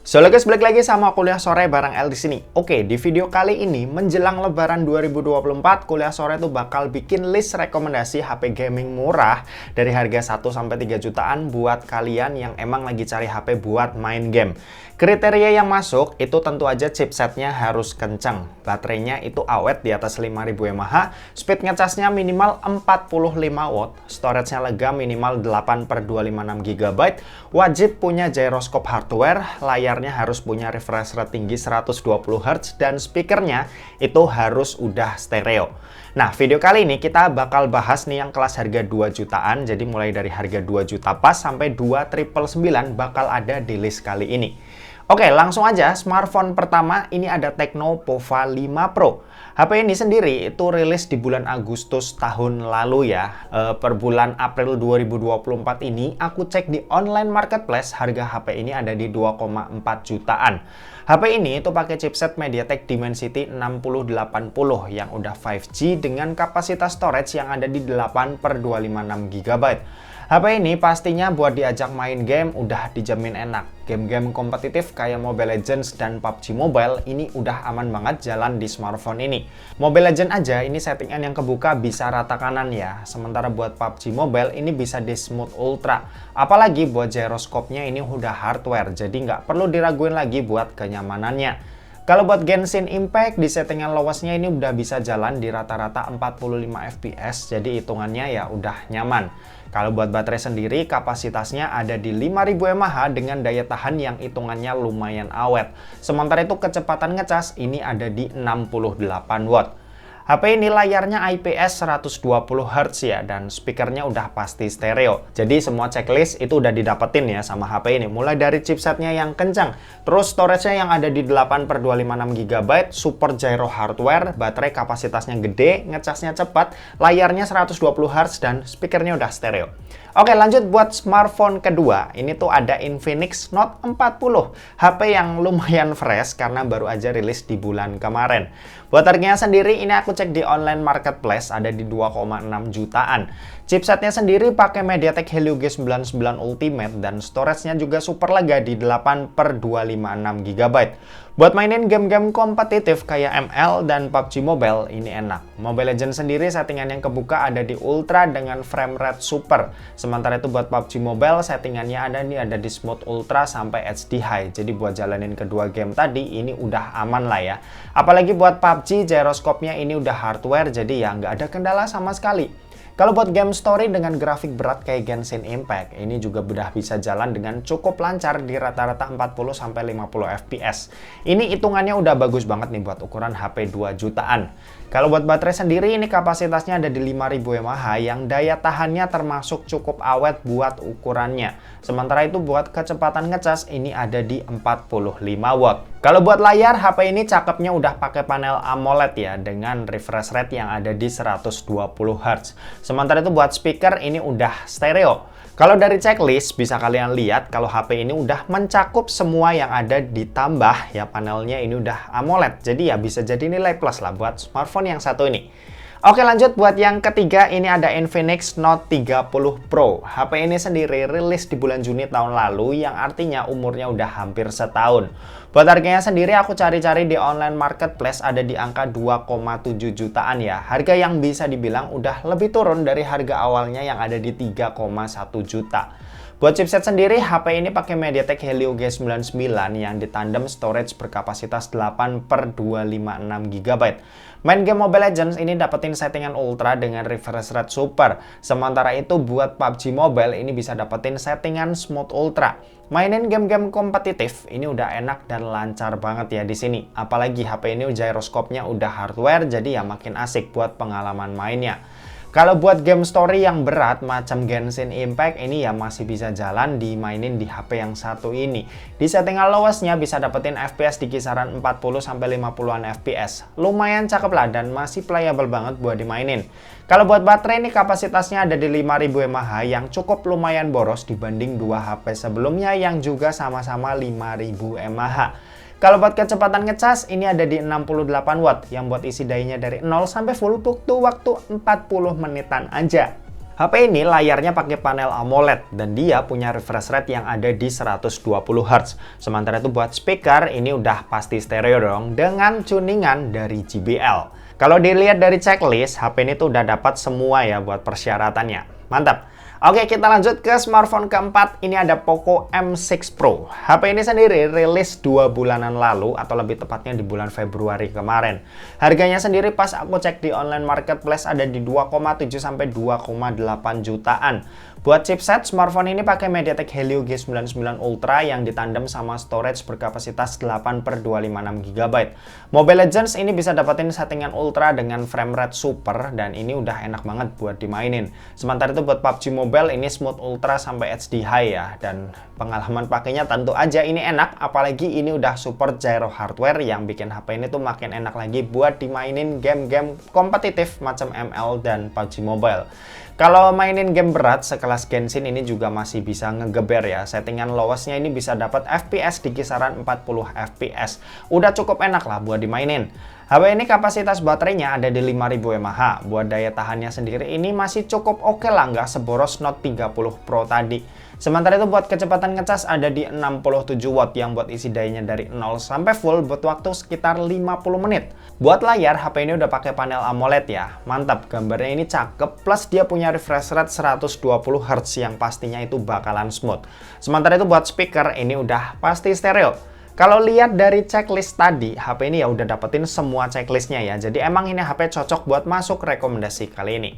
So guys, balik lagi sama Kuliah Sore bareng El di sini. Oke, di video kali ini menjelang Lebaran 2024, Kuliah Sore tuh bakal bikin list rekomendasi HP gaming murah dari harga 1 sampai 3 jutaan buat kalian yang emang lagi cari HP buat main game. Kriteria yang masuk itu tentu aja chipsetnya harus kenceng, baterainya itu awet di atas 5000 mAh, speed ngecasnya minimal 45 watt, storage-nya lega minimal 8/256 GB, wajib punya gyroscope hardware, layarnya harus punya refresh rate tinggi 120 Hz, dan speakernya itu harus udah stereo. Nah, video kali ini kita bakal bahas nih yang kelas harga 2 jutaan, jadi mulai dari harga 2 juta pas sampai 2.999 bakal ada di list kali ini. Oke, langsung aja. Smartphone pertama ini ada Tecno Pova 5 Pro. HP ini sendiri itu rilis di bulan Agustus tahun lalu ya. Per bulan April 2024 ini aku cek di online marketplace, harga HP ini ada di 2,4 jutaan. HP ini itu pakai chipset MediaTek Dimensity 6080 yang udah 5G dengan kapasitas storage yang ada di 8/256 GB. HP ini pastinya buat diajak main game udah dijamin enak. Game-game kompetitif kayak Mobile Legends dan PUBG Mobile ini udah aman banget jalan di smartphone ini. Mobile Legends aja ini settingan yang kebuka bisa rata kanan ya. Sementara buat PUBG Mobile ini bisa di Smooth Ultra. Apalagi buat gyroscope-nya ini udah hardware, jadi nggak perlu diraguin lagi buat kenyamanannya. Kalau buat Genshin Impact di settingan lowesnya ini udah bisa jalan di rata-rata 45 fps, jadi hitungannya ya udah nyaman. Kalau buat baterai sendiri kapasitasnya ada di 5000 mAh dengan daya tahan yang hitungannya lumayan awet. Sementara itu kecepatan ngecas ini ada di 68 watt. HP ini layarnya IPS 120 Hz ya, dan speakernya udah pasti stereo. Jadi semua checklist itu udah didapetin ya sama HP ini. Mulai dari chipsetnya yang kencang, terus storage-nya yang ada di 8/256 GB, super gyro hardware, baterai kapasitasnya gede, ngecasnya cepat, layarnya 120 Hz, dan speakernya udah stereo. Oke, lanjut buat smartphone kedua. Ini tuh ada Infinix Note 40. HP yang lumayan fresh karena baru aja rilis di bulan kemarin. Buat harganya sendiri ini aku cek di online marketplace ada di 2,6 jutaan. Chipsetnya sendiri pakai MediaTek Helio G99 Ultimate dan storage-nya juga super lega di 8/256 GB. Buat mainin game-game kompetitif kayak ML dan PUBG Mobile ini enak. Mobile Legends sendiri settingan yang kebuka ada di Ultra dengan frame rate super. Sementara itu buat PUBG Mobile settingannya ada di Smooth Ultra sampai HD High. Jadi buat jalanin kedua game tadi ini udah aman lah ya. Apalagi buat PUBG gyroscope-nya ini udah hardware, jadi ya nggak ada kendala sama sekali. Kalau buat game story dengan grafik berat kayak Genshin Impact, ini juga udah bisa jalan dengan cukup lancar di rata-rata 40-50 fps. Ini hitungannya udah bagus banget nih buat ukuran HP 2 jutaan. Kalau buat baterai sendiri ini kapasitasnya ada di 5000 mAh yang daya tahannya termasuk cukup awet buat ukurannya. Sementara itu buat kecepatan ngecas ini ada di 45 watt. Kalau buat layar, HP ini cakepnya udah pakai panel AMOLED ya dengan refresh rate yang ada di 120 Hz. Sementara itu buat speaker ini udah stereo. Kalau dari checklist bisa kalian lihat kalau HP ini udah mencakup semua yang ada, ditambah ya panelnya ini udah AMOLED. Jadi ya bisa jadi nilai plus lah buat smartphone yang satu ini. Oke, lanjut buat yang ketiga, ini ada Infinix Note 30 Pro. HP ini sendiri rilis di bulan Juni tahun lalu yang artinya umurnya udah hampir setahun. Buat harganya sendiri aku cari-cari di online marketplace ada di angka 2,7 jutaan ya. Harga yang bisa dibilang udah lebih turun dari harga awalnya yang ada di 3,1 juta. Buat chipset sendiri, HP ini pakai MediaTek Helio G99 yang ditandem storage berkapasitas 8/256 GB. Main game Mobile Legends ini dapetin settingan ultra dengan refresh rate super. Sementara itu buat PUBG Mobile ini bisa dapetin settingan Smooth Ultra. Mainin game-game kompetitif ini udah enak dan lancar banget ya di sini. Apalagi HP ini gyroscope-nya udah hardware, jadi ya makin asik buat pengalaman mainnya. Kalau buat game story yang berat macam Genshin Impact ini ya masih bisa jalan dimainin di HP yang satu ini. Di settingan lowesnya bisa dapetin FPS di kisaran 40-50an FPS. Lumayan cakep lah dan masih playable banget buat dimainin. Kalau buat baterai ini kapasitasnya ada di 5000 mAh yang cukup lumayan boros dibanding dua HP sebelumnya yang juga sama-sama 5000 mAh. Kalau buat kecepatan ngecas ini ada di 68 watt yang buat isi dayanya dari 0 sampai full butuh waktu 40 menitan aja. HP ini layarnya pakai panel AMOLED dan dia punya refresh rate yang ada di 120 Hz. Sementara itu buat speaker ini udah pasti stereo dong dengan tuningan dari JBL. Kalau dilihat dari checklist, HP ini tuh udah dapat semua ya buat persyaratannya. Mantap. Oke, kita lanjut ke smartphone keempat. Ini ada Poco M6 Pro. HP ini sendiri rilis 2 bulanan lalu atau lebih tepatnya di bulan Februari kemarin. Harganya sendiri pas aku cek di online marketplace ada di 2,7 sampai 2,8 jutaan. Buat chipset, smartphone ini pakai MediaTek Helio G99 Ultra yang ditandem sama storage berkapasitas 8/256 GB. Mobile Legends ini bisa dapetin settingan ultra dengan frame rate super dan ini udah enak banget buat dimainin. Sementara itu buat PUBG Mobile ini smooth ultra sampai HD high ya, dan pengalaman pakainya tentu aja ini enak, apalagi ini udah support gyro hardware yang bikin HP ini tuh makin enak lagi buat dimainin game-game kompetitif macam ML dan PUBG Mobile. Kalau mainin game berat sekelas Genshin ini juga masih bisa ngegeber ya. Settingan lowestnya ini bisa dapat FPS di kisaran 40 FPS. Udah cukup enak lah buat dimainin. HP ini kapasitas baterainya ada di 5000 mAh. Buat daya tahannya sendiri ini masih cukup oke lah, nggak seboros Note 30 Pro tadi. Sementara itu buat kecepatan ngecas ada di 67 Watt yang buat isi dayanya dari 0 sampai full buat waktu sekitar 50 menit. Buat layar, HP ini udah pakai panel AMOLED ya. Mantap, gambarnya ini cakep, plus dia punya refresh rate 120 Hz yang pastinya itu bakalan smooth. Sementara itu buat speaker ini udah pasti stereo. Kalau lihat dari checklist tadi, HP ini ya udah dapetin semua checklistnya ya. Jadi emang ini HP cocok buat masuk rekomendasi kali ini.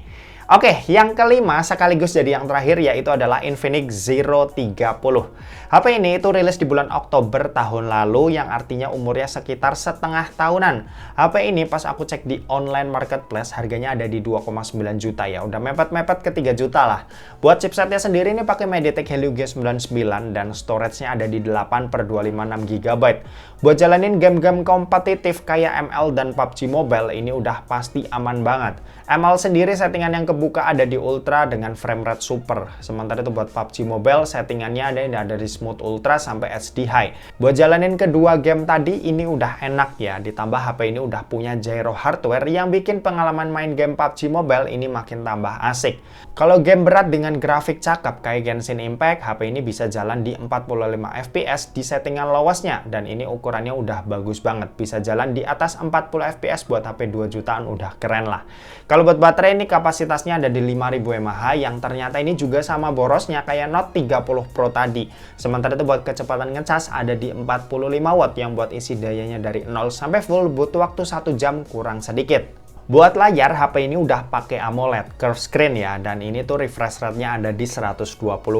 Oke, yang kelima sekaligus jadi yang terakhir yaitu adalah Infinix Zero 30. HP ini itu rilis di bulan Oktober tahun lalu yang artinya umurnya sekitar setengah tahunan. HP ini pas aku cek di online marketplace harganya ada di 2,9 juta ya. Udah mepet-mepet ke 3 juta lah. Buat chipsetnya sendiri ini pakai MediaTek Helio G99 dan storage-nya ada di 8/256 GB. Buat jalanin game-game kompetitif kayak ML dan PUBG Mobile ini udah pasti aman banget. ML sendiri settingan yang kebuka ada di Ultra dengan frame rate super. Sementara itu buat PUBG Mobile settingannya ada di Smooth Ultra sampai HD High. Buat jalanin kedua game tadi ini udah enak ya. Ditambah HP ini udah punya gyro hardware yang bikin pengalaman main game PUBG Mobile ini makin tambah asik. Kalau game berat dengan grafik cakep kayak Genshin Impact, HP ini bisa jalan di 45 FPS di settingan lowestnya dan ini ukurannya udah bagus banget. Bisa jalan di atas 40 FPS buat HP 2 jutaan udah keren lah. Kalau buat baterai ini kapasitasnya ada di 5000 mAh yang ternyata ini juga sama borosnya kayak Note 30 Pro tadi. Sementara itu buat kecepatan ngecas ada di 45 Watt yang buat isi dayanya dari 0 sampai full butuh waktu 1 jam kurang sedikit. Buat layar, HP ini udah pakai AMOLED curve screen ya, dan ini tuh refresh rate-nya ada di 120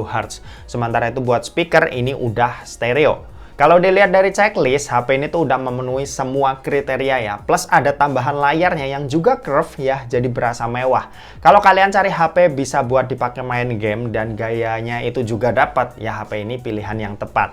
Hz. Sementara itu buat speaker ini udah stereo. Kalau dilihat dari checklist, HP ini tuh udah memenuhi semua kriteria ya. Plus ada tambahan layarnya yang juga curve ya, jadi berasa mewah. Kalau kalian cari HP bisa buat dipakai main game dan gayanya itu juga dapat, ya HP ini pilihan yang tepat.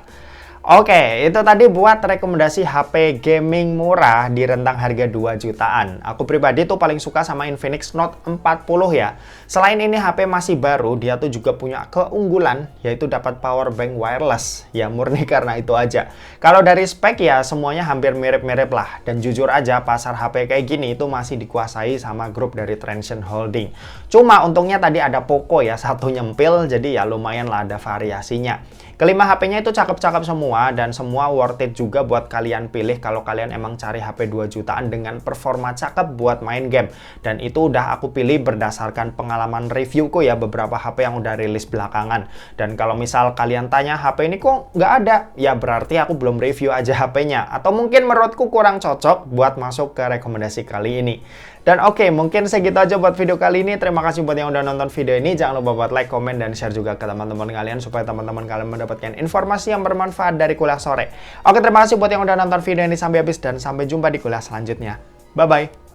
Oke, itu tadi buat rekomendasi HP gaming murah di rentang harga 2 jutaan. Aku pribadi tuh paling suka sama Infinix Note 40 ya. Selain ini HP masih baru, dia tuh juga punya keunggulan, yaitu dapat power bank wireless. Ya murni karena itu aja. Kalau dari spek ya semuanya hampir mirip-mirip lah. Dan jujur aja pasar HP kayak gini itu masih dikuasai sama grup dari Transsion Holding. Cuma untungnya tadi ada Poco ya, satu nyempil, jadi ya lumayan lah ada variasinya. Kelima HP-nya itu cakep-cakep semua dan semua worth it juga buat kalian pilih kalau kalian emang cari HP 2 jutaan dengan performa cakep buat main game. Dan itu udah aku pilih berdasarkan pengalaman reviewku ya beberapa HP yang udah rilis belakangan. Dan kalau misal kalian tanya HP ini kok nggak ada, ya berarti aku belum review aja HP-nya. Atau mungkin menurutku kurang cocok buat masuk ke rekomendasi kali ini. Dan oke, mungkin segitu aja buat video kali ini. Terima kasih buat yang udah nonton video ini. Jangan lupa buat like, komen, dan share juga ke teman-teman kalian supaya teman-teman kalian mendapatkan informasi yang bermanfaat dari kuliah sore. Oke, terima kasih buat yang udah nonton video ini sampai habis dan sampai jumpa di kuliah selanjutnya. Bye-bye.